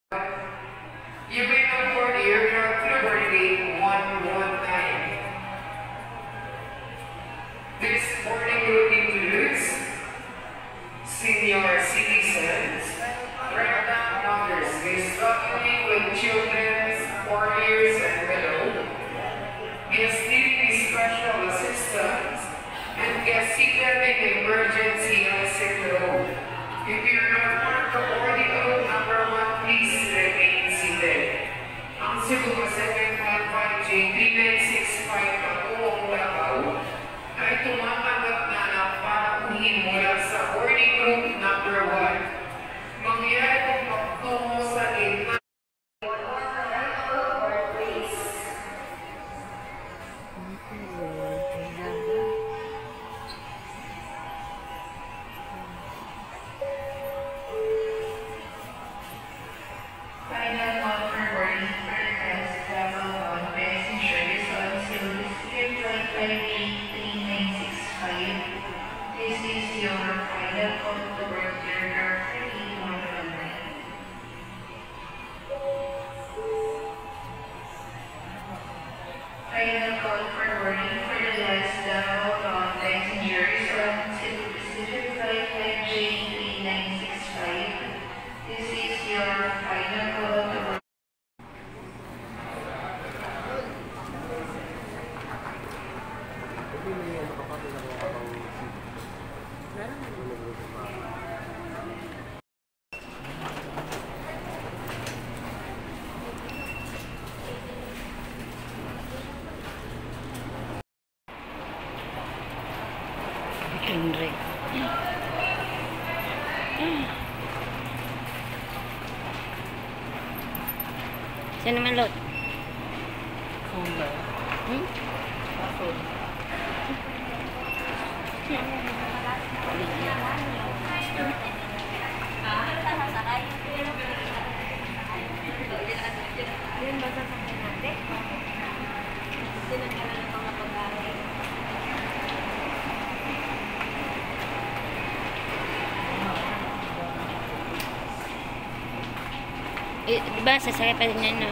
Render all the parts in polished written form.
You may know for the aircraft Liberty 119. This boarding group includes senior citizens, pregnant mothers, struggling with children 4 years and below, guests needing special assistance, and guests seeking emergency exit road. If you're not part of boarding group number 1, please remain seated. Ang Cebu Pacific 15J 3965 Patuong Davao ay tumatanggap na ng pauhin mula sa boarding group number 1. Mangyari kung pagtungo sa gitna. Henry. Saan naman lot? Phone ba? Phone. Diba, sasakay pa din yan, no?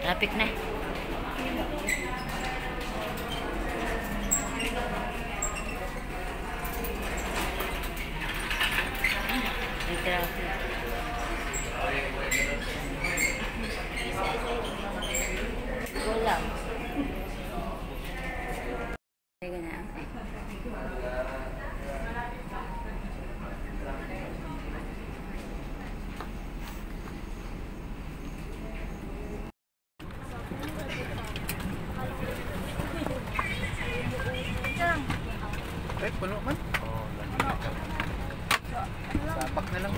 Traffic na. May traffic. Wala. Teka na. Puno man? Sapak na lang.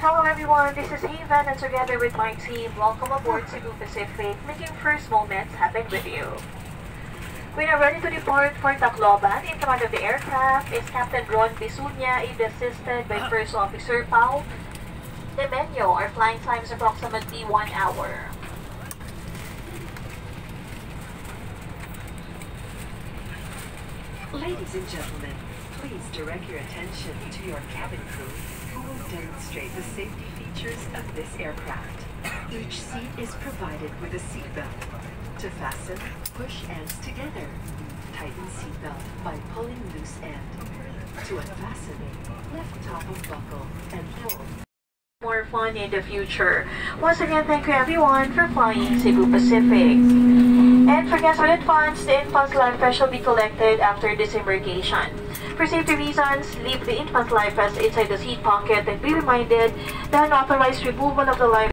Hello everyone, this is Haven and together with my team, welcome aboard Cebu Pacific, making first moments happen with you. We are ready to depart for Tacloban. In command of the aircraft is Captain Ron Bisunya, assisted by First Officer Pao Demenyo. Our flying time is approximately 1 hour. Ladies and gentlemen, please direct your attention to your cabin crew who will demonstrate the safety features of this aircraft. Each seat is provided with a seatbelt. To fasten, push ends together. Tighten seatbelt by pulling loose end. To unfasten, lift top of buckle and pull. More fun in the future. Once again, thank you everyone for flying Cebu Pacific. And for for guests with funds, the infant's life vest shall be collected after disembarkation. For safety reasons, leave the infant's life vest inside the seat pocket and be reminded that unauthorized removal of the life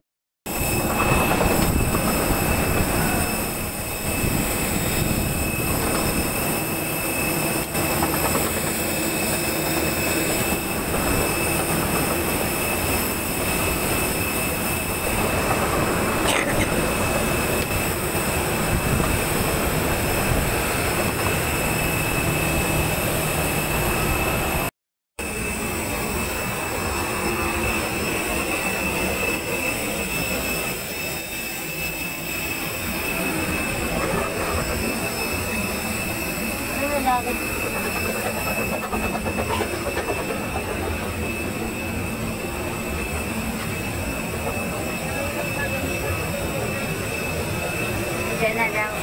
Diyan na lang.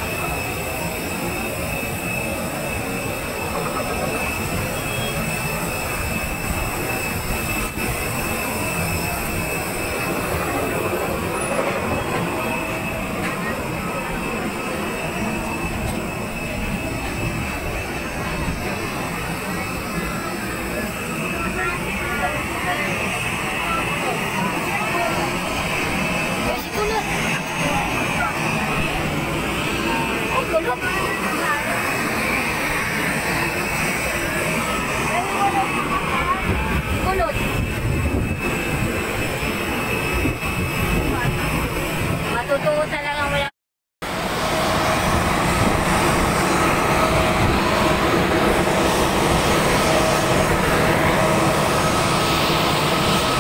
Kulot. Matutuwa talagang wala.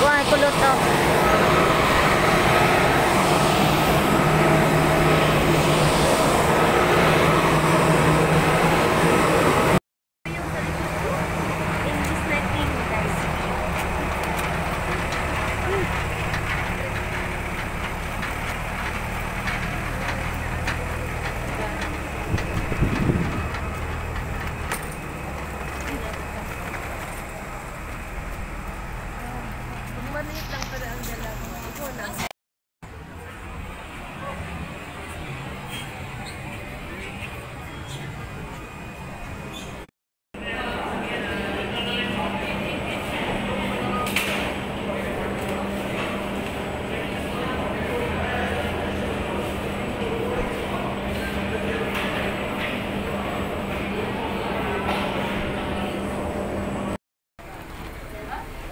Wah, kulot to.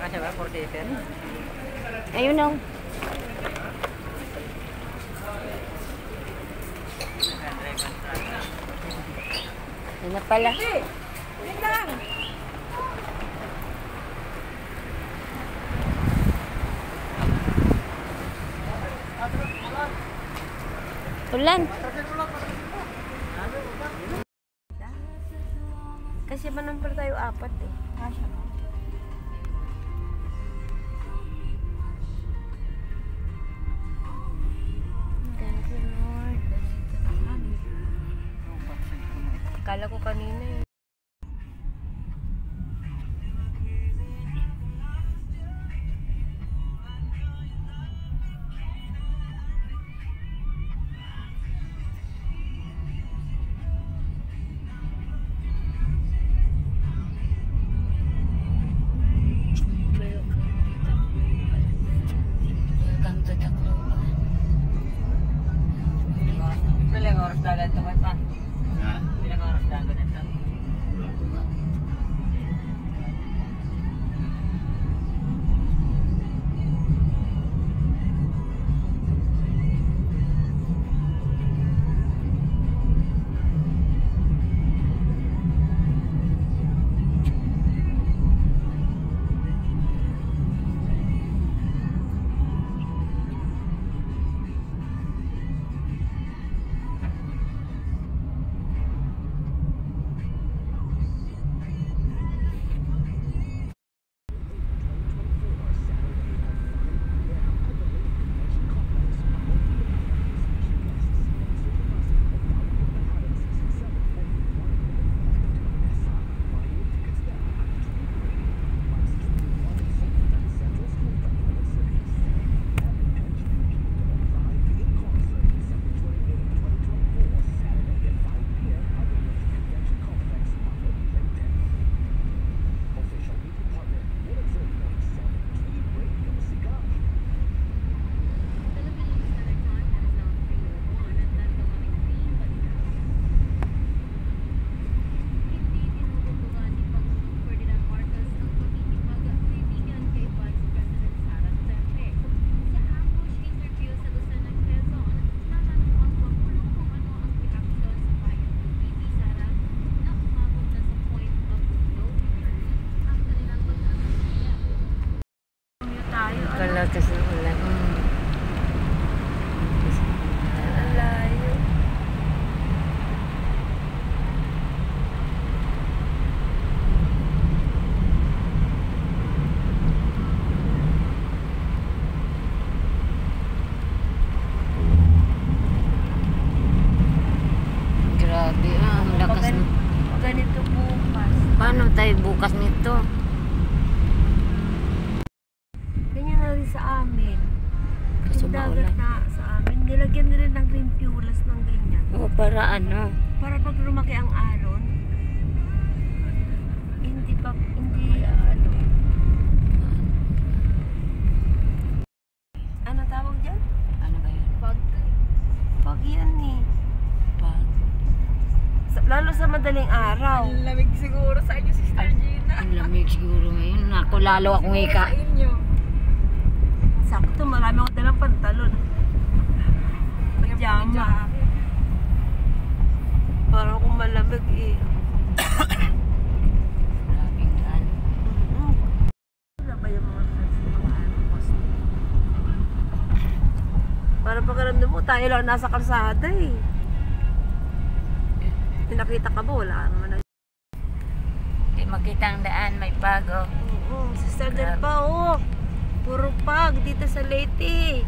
Kasya ba? 47? Ayun na. Yun na pala. Ulan. Kasi ba number tayo 4 eh. Kasya ba? Thank you, Lord. Akala ko kanina eh. Bilang oras dagat ito pa? Bilang oras dagat ito? Paano tayo bukas nito? Ganyan na rin sa amin. Kaso Yung dagat maulan. na sa amin, nilagyan nila ng green fuels ng ganyan. O, para ano? Para pag lumaki ang alon, hindi ano. Ano tawag dyan? Ano ba yun? Pag yan eh. Pag... Lalo sa madaling araw. Ang lamig siguro sa inyo, Sister Gina. Ang lamig siguro ngayon. Ako lalo akong ika. Sa inyo. Sakto, marami ako dalang pantalon. Pajama. Para akong malamig eh. Maraming ano. Wala ba yung mga friends na cost? Para pagkaramdam mo, tayo lang nasa kalsada eh. May nakita ka ba? Wala naman na. Di makita ang daan, may bago. Oo, Sister Del pa oh. Puro pag dito sa Leyte.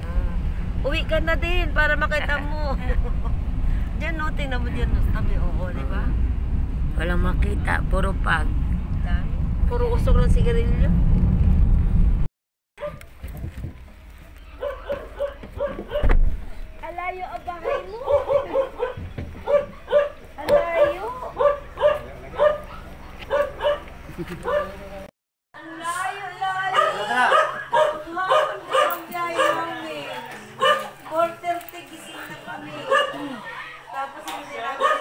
Uwi ka na din para makita mo. Diyan no, tingnan mo dyan no, tabi oo, di ba? Walang makita, puro pag. Puro usok ng sigarilyo. Alayo ang bahay mo. Alayo. Alayo, alayo. Hapon din ang biyahe namin. 4:30 gising na kami. Tapos hindi namin